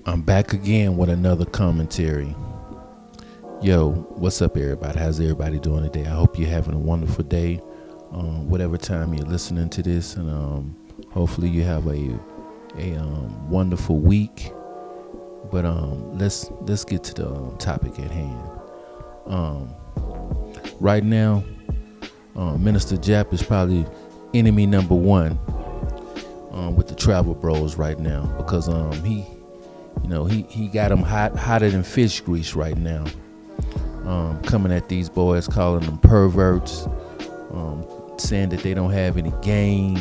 I'm back again with another commentary. Yo, what's up, everybody? How's everybody doing today? I hope you're having a wonderful day, whatever time you're listening to this, and hopefully you have a wonderful week. But let's get to the topic at hand. Right now, Minister JAP is probably enemy number one with the travel bros right now, because he got them hotter than fish grease right now. Coming at these boys, calling them perverts, saying that they don't have any game.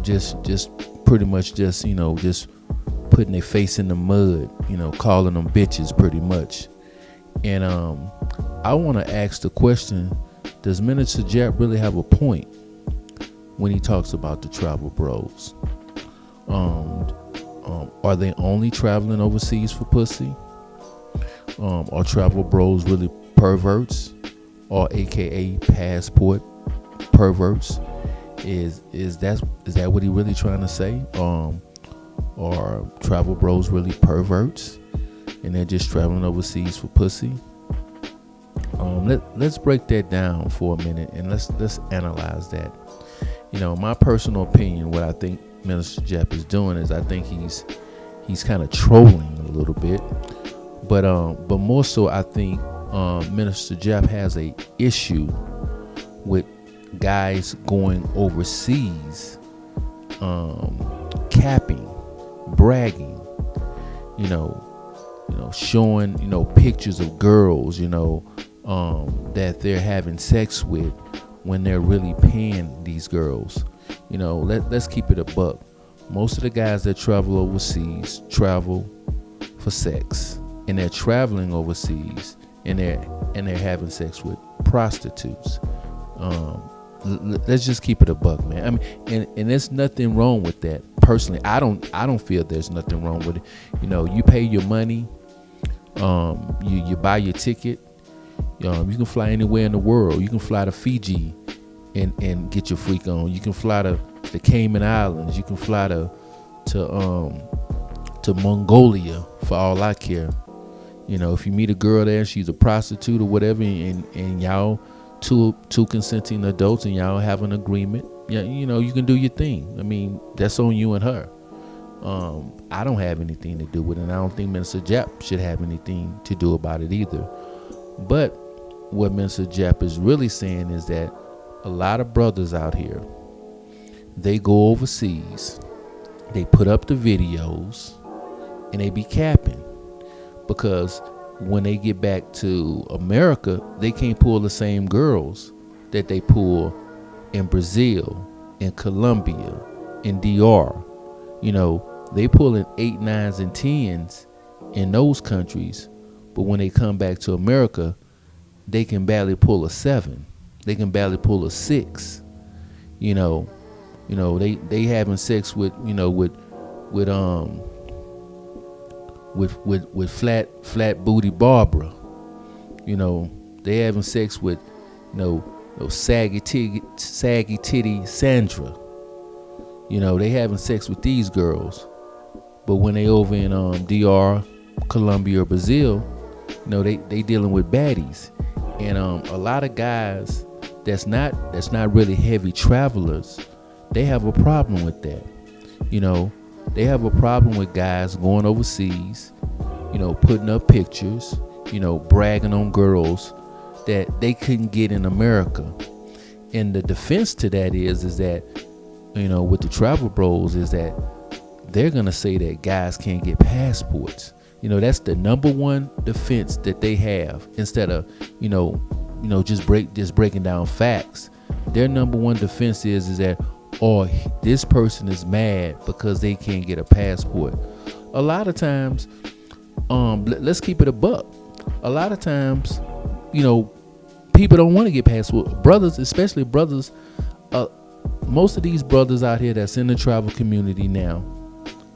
Just pretty much just putting their face in the mud, calling them bitches pretty much. And I want to ask the question, does Minister Jap really have a point when he talks about the travel bros? Are they only traveling overseas for pussy? Are travel bros really perverts, or AKA passport perverts? Is that what he really trying to say? Are travel bros really perverts, and they're just traveling overseas for pussy? Let's break that down for a minute, and let's analyze that. My personal opinion, what I think Minister Jap is doing is, I think he's kind of trolling a little bit, but more so, I think Minister Jap has a issue with guys going overseas, capping, bragging, showing pictures of girls, that they're having sex with, when they're really paying these girls. Let's keep it a buck. Most of the guys that travel overseas travel for sex, and they're traveling overseas, and they're having sex with prostitutes. Let's just keep it a buck, man. I mean, and there's nothing wrong with that. Personally, I don't feel there's nothing wrong with it. You pay your money, you buy your ticket. You can fly anywhere in the world. You can fly to Fiji and get your freak on. You can fly to the Cayman Islands. You can fly to Mongolia, for all I care. If you meet a girl there, she's a prostitute or whatever, and y'all two consenting adults, and y'all have an agreement, you can do your thing. I mean, that's on you and her. I don't have anything to do with it, and I don't think Minister Jap should have anything to do about it either. But what Minister Jap is really saying is that a lot of brothers out here, they go overseas, they put up the videos, and they be capping, because when they get back to America, they can't pull the same girls that they pull in Brazil, in Colombia, in DR. They pull in 8, 9s, and 10s in those countries, but when they come back to America, they can barely pull a 7. They can barely pull a 6. They having sex with flat booty Barbara. They having sex with saggy titty Sandra. They having sex with these girls, but when they over in DR, Colombia, or Brazil, they dealing with baddies. And a lot of guys that's not really heavy travelers, they have a problem with that. They have a problem with guys going overseas, putting up pictures, bragging on girls that they couldn't get in America. And the defense to that is that, with the travel bros, is that they're gonna say that guys can't get passports. That's the number one defense that they have, instead of just breaking down facts. Their number one defense is that, this person is mad because they can't get a passport. A lot of times, let's keep it a buck. A lot of times, people don't want to get passport. Brothers, especially brothers, most of these brothers out here that's in the travel community now,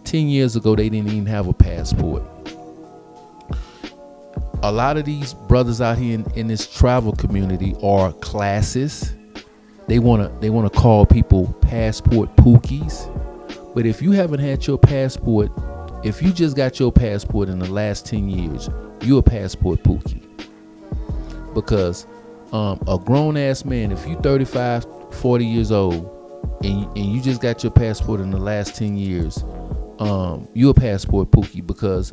10 years ago, they didn't even have a passport. A lot of these brothers out here in this travel community are classists. They wanna call people passport pookies. But if you haven't had your passport if you just got your passport in the last 10 years, you a passport Pookie. Because a grown-ass man, if you 35, 40 years old, and you just got your passport in the last 10 years, you a passport Pookie, because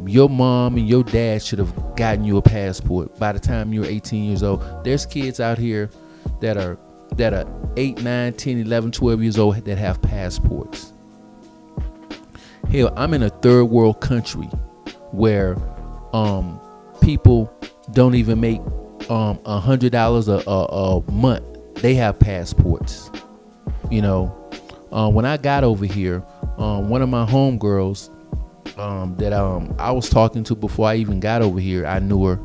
your mom and your dad should have gotten you a passport by the time you're 18 years old. There's kids out here that are 8, 9, 10, 11, 12 years old that have passports. Hell, I'm in a third world country where people don't even make $100 a month. They have passports. You know, when I got over here, one of my homegirls that I was talking to before I even got over here, I knew her.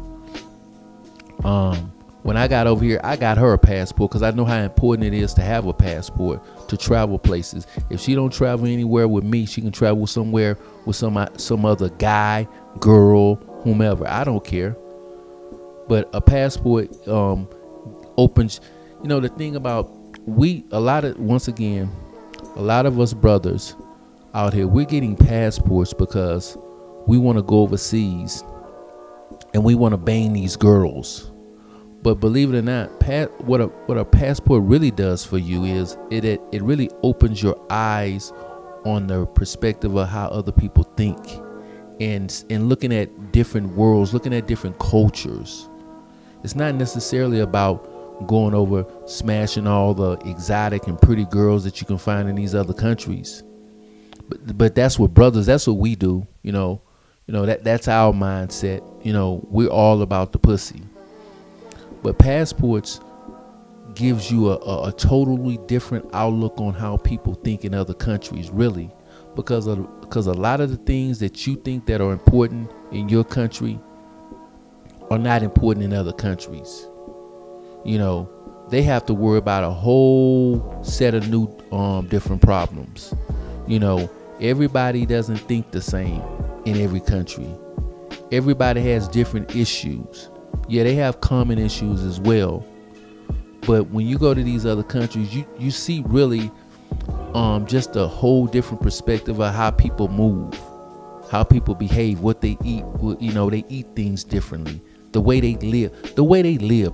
When I got over here, I got her a passport because I know how important it is to have a passport to travel places. If she don't travel anywhere with me, she can travel somewhere with some other guy, girl, whomever. I don't care. But a passport opens. You know, the thing about a lot of us brothers out here, we're getting passports because we want to go overseas and we want to bang these girls. But believe it or not, what a passport really does for you is it really opens your eyes on the perspective of how other people think, and looking at different worlds, looking at different cultures. It's not necessarily about going over smashing all the exotic and pretty girls that you can find in these other countries. But that's what we do. You know that's our mindset. You know, we're all about the pussy. But passports gives you a totally different outlook on how people think in other countries, really, because a lot of the things that you think that are important in your country are not important in other countries. You know, they have to worry about a whole set of new different problems. You know, everybody doesn't think the same in every country. Everybody has different issues. Yeah, they have common issues as well. But when you go to these other countries, you see really just a whole different perspective of how people move, how people behave, what they eat. You know, they eat things differently. The way they live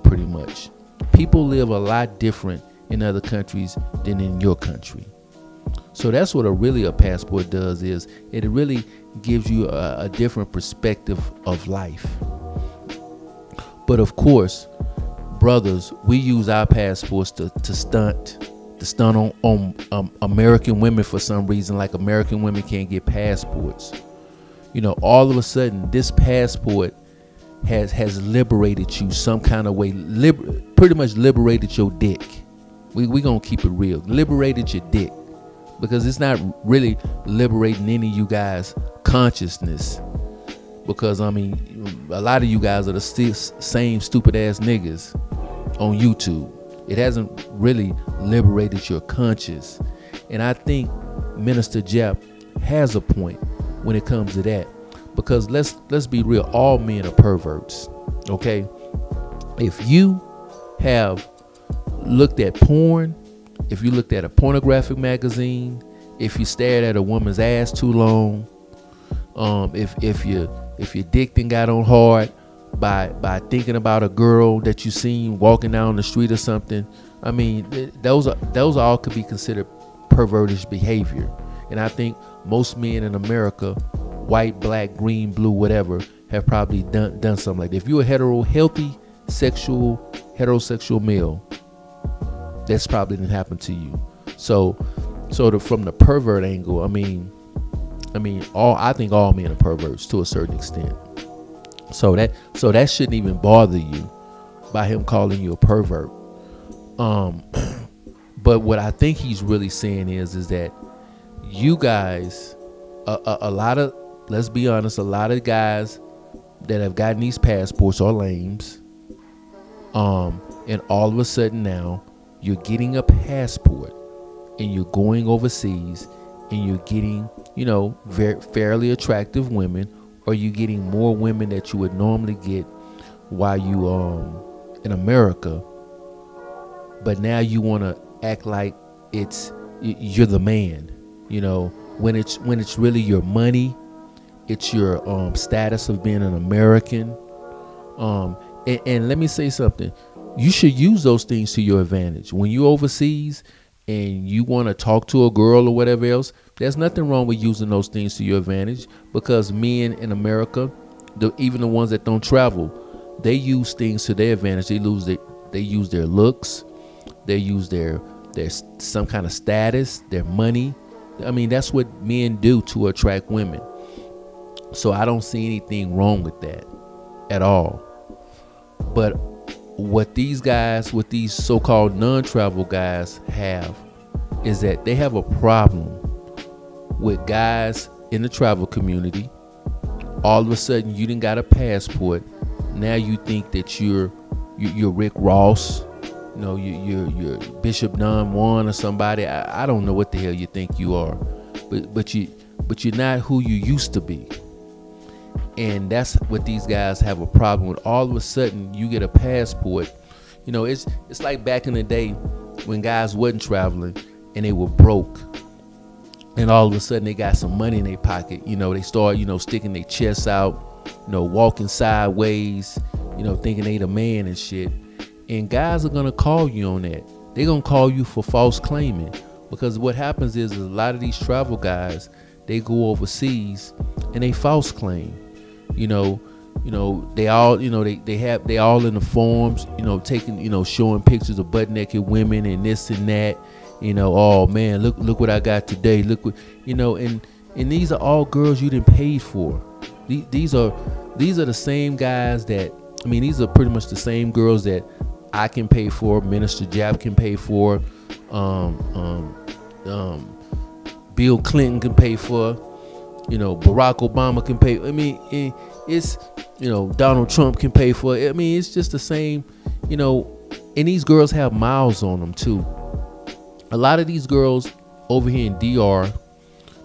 pretty much. People live a lot different in other countries than in your country. So that's what a passport does, is it really gives you a different perspective of life. But of course, brothers, we use our passports to stunt on American women for some reason. Like American women can't get passports. You know, all of a sudden, this passport has liberated you some kind of way. Pretty much liberated your dick. We gonna keep it real. Liberated your dick, because it's not really liberating any of you guys' consciousness. Because I mean, a lot of you guys are the same stupid ass niggas on YouTube. It hasn't really liberated your conscience. And I think Minister JAP has a point when it comes to that. Because let's be real, all men are perverts. Okay? If you have looked at porn, if you looked at a pornographic magazine, if you stared at a woman's ass too long, if your dick then got on hard by thinking about a girl that you seen walking down the street or something, I mean, those all could be considered perverted behavior. And I think most men in America, white, black, green, blue, whatever, have probably done something like that. If you're a healthy heterosexual male, that's probably didn't happen to you. So from the pervert angle, I think all men are perverts to a certain extent. So that shouldn't even bother you by him calling you a pervert. But what I think he's really saying is that you guys, a lot of, let's be honest, a lot of guys that have gotten these passports are lames. And all of a sudden now you're getting a passport and you're going overseas and you're getting, you know, fairly attractive women, or you're getting more women that you would normally get while you in America. But now you want to act like you're the man, you know, when it's really your money, it's your status of being an American. And let me say something. You should use those things to your advantage. When you're overseas and you want to talk to a girl or whatever else, there's nothing wrong with using those things to your advantage, because men in America, even the ones that don't travel, they use things to their advantage. They use their looks, they use their some kind of status, their money. I mean, that's what men do to attract women. So I don't see anything wrong with that at all. But what these guys, what these so-called non-travel guys have, is that they have a problem with guys in the travel community. All of a sudden, you done got a passport. Now you think that you're Rick Ross, you know, you're Bishop Don Juan or somebody. I don't know what the hell you think you are, but you're not who you used to be. And that's what these guys have a problem with. All of a sudden, you get a passport. You know, it's like back in the day when guys wasn't traveling and they were broke. And all of a sudden, they got some money in their pocket. You know, they start, sticking their chests out, walking sideways, thinking they the man and shit. And guys are going to call you on that. They're going to call you for false claiming. Because what happens is a lot of these travel guys, they go overseas and they false claim. They all, they all in the forums, taking, showing pictures of butt naked women and this and that. Oh man, look what I got today. Look what, and these are all girls you didn't pay for. These are the same guys that, these are pretty much the same girls that I can pay for, Minister JAP can pay for, Bill Clinton can pay for, Barack Obama can pay. It's, Donald Trump can pay for it. It's just the same, and these girls have miles on them too. A lot of these girls over here in DR,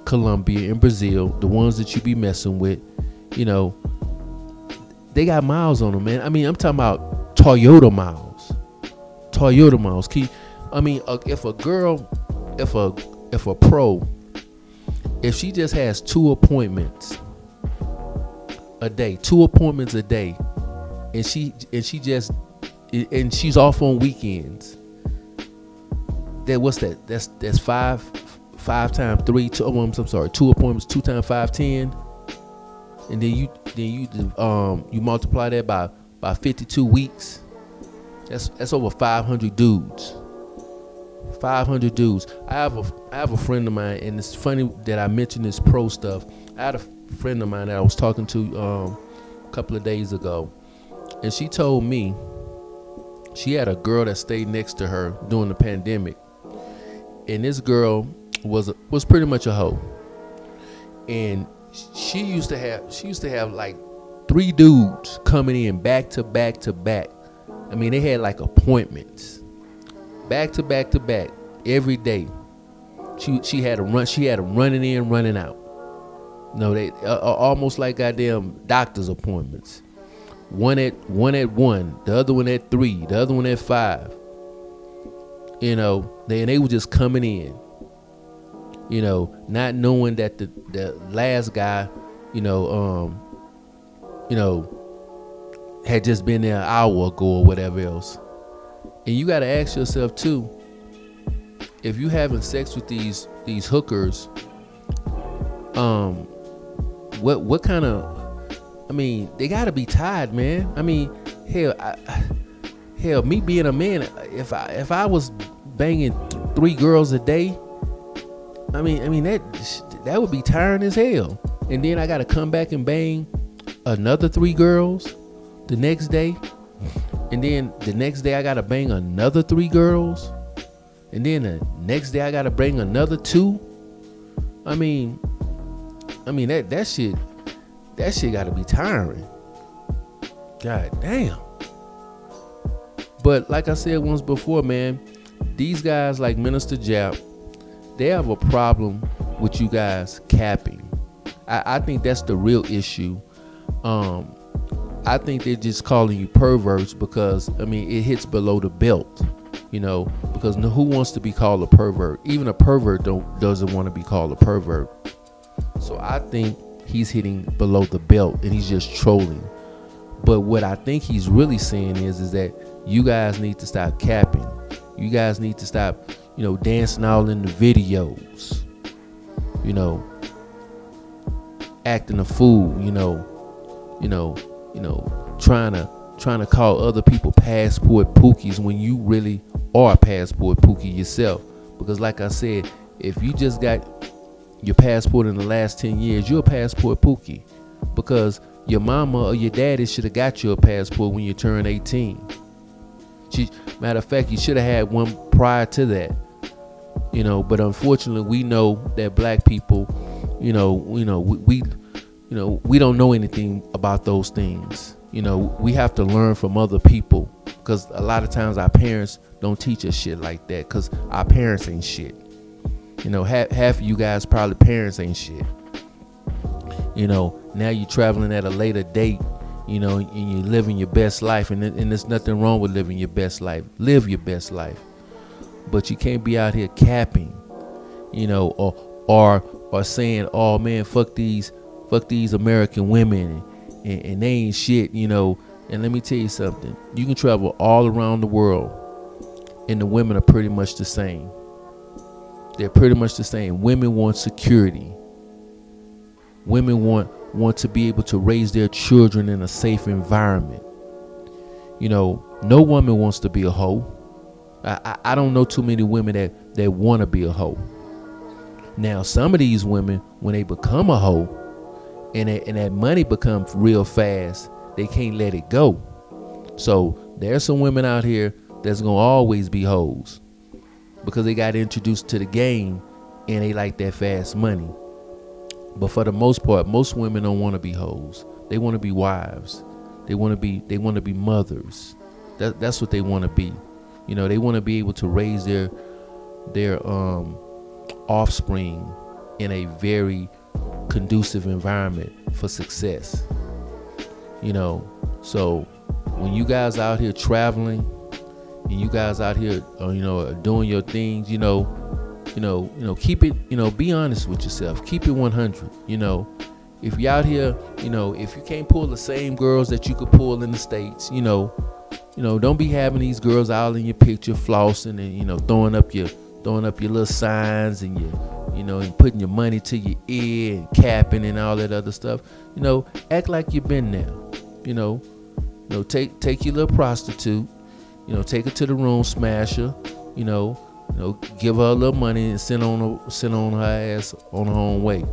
Colombia, and Brazil, the ones that you be messing with, they got miles on them, man. I'm talking about Toyota miles. If a pro, if she just has 2 appointments a day, and she's off on weekends, what's that? That's five times 3. 2 appointments. 2 times 5, 10, and then you multiply that by 52 weeks. That's over 500 dudes. 500 dudes. I have a friend of mine, and it's funny that I mentioned this pro stuff. I had a friend of mine that I was talking to a couple of days ago, and she told me she had a girl that stayed next to her during the pandemic. And this girl was pretty much a hoe, and she used to have like 3 dudes coming in back to back to back. They had like appointments, back to back to back every day. She had them running in, running out. They almost like goddamn doctor's appointments. One at 1, the other one at 3, the other one at 5. They were just coming in, not knowing that the last guy, had just been there an hour ago or whatever else. And you got to ask yourself too, if you having sex with these hookers, what kind of, they got to be tired, man. Hell, me being a man, if I was banging 3 girls a day, that would be tiring as hell. And then I got to come back and bang another 3 girls the next day, and then the next day I got to bang another 3 girls, and then the next day I got to bang another 2. That shit got to be tiring. God damn. But like I said once before, man, these guys like Minister Jap, they have a problem with you guys capping. I think that's the real issue. I think they're just calling you perverts because, it hits below the belt, because who wants to be called a pervert? Even a pervert doesn't want to be called a pervert. So I think he's hitting below the belt and he's just trolling. But what I think he's really saying is that you guys need to stop capping. You guys need to stop, dancing all in the videos. Acting a fool, trying to call other people passport Pookies when you really are a passport Pookie yourself. Because like I said, if you just got your passport in the last 10 years, you're a passport Pookie. Because your mama or your daddy should have got you a passport when you turned 18. Matter of fact, you should have had one prior to that. But unfortunately, we know that black people, we don't know anything about those things. We have to learn from other people, because a lot of times our parents don't teach us shit like that, because our parents ain't shit. Half of you guys probably parents ain't shit. Now you're traveling at a later date, and you're living your best life, and there's nothing wrong with living your best life. Live your best life. But you can't be out here capping, or saying, oh man, fuck these American women and they ain't shit, And let me tell you something. You can travel all around the world and the women are pretty much the same. They're pretty much the same. Women want security. Women want to be able to raise their children in a safe environment. No woman wants to be a hoe. I don't know too many women that want to be a hoe. Now, some of these women, when they become a hoe and that money becomes real fast, they can't let it go. So there's some women out here that's going to always be hoes because they got introduced to the game and they like that fast money. But for the most part, most women don't want to be hoes. They want to be wives. They want to be mothers. That's what they want to be. They want to be able to raise their offspring in a very conducive environment for success. So when you guys out here traveling and you guys out here doing your things, keep it, be honest with yourself. Keep it 100. If you're out here, if you can't pull the same girls that you could pull in the States, don't be having these girls out in your picture flossing and throwing up your little signs and and putting your money to your ear and capping and all that other stuff. Act like you've been there. Take your little prostitute, take her to the room, smash her, give her a little money and send on her ass on her own way.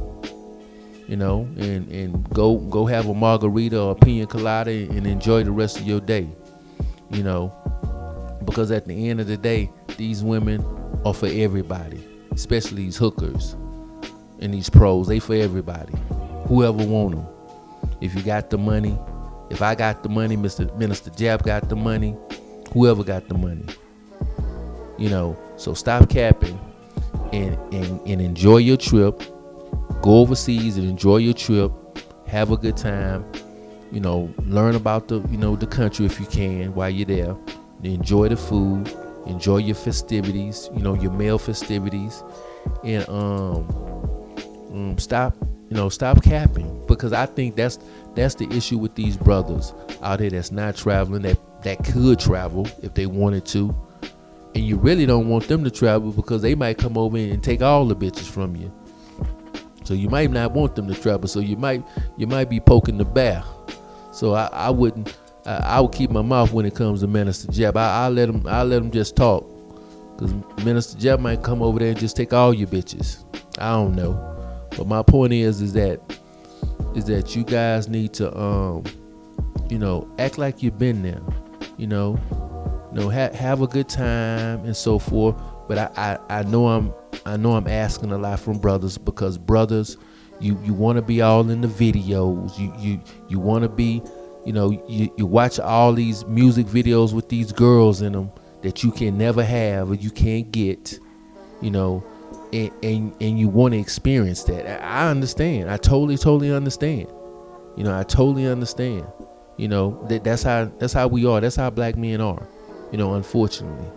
And go have a margarita or a pina colada and enjoy the rest of your day. Because at the end of the day, these women are for everybody, especially these hookers and these pros. They for everybody, whoever want them. If you got the money, if I got the money, Minister JAP got the money, whoever got the money. So stop capping and enjoy your trip. Go overseas and enjoy your trip. Have a good time. Learn about the country if you can while you're there. Enjoy the food. Enjoy your festivities. Your male festivities, and stop capping, because I think that's the issue with these brothers out here that's not traveling, that could travel if they wanted to, and you really don't want them to travel because they might come over and take all the bitches from you. So you might not want them to travel. So you might be poking the bear. So I would keep my mouth when it comes to Minister JAP. I'll let him just talk, because Minister JAP might come over there and just take all your bitches. I don't know. But my point is that you guys need to act like you've been there. Have a good time and so forth. But I know I'm asking a lot from brothers, because brothers, you want to be all in the videos. You want to be, you watch all these music videos with these girls in them that you can never have or you can't get, and you want to experience that. I understand. I totally understand. I totally understand. That's how we are. That's how black men are. Unfortunately.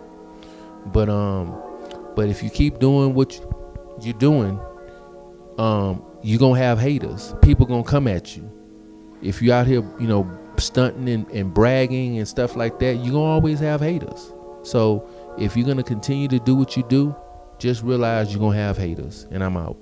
But if you keep doing what you're doing, you're gonna have haters. People gonna come at you. If you out here, stunting and bragging and stuff like that, you're gonna always have haters. So if you're gonna continue to do what you do, just realize you're gonna have haters. And I'm out.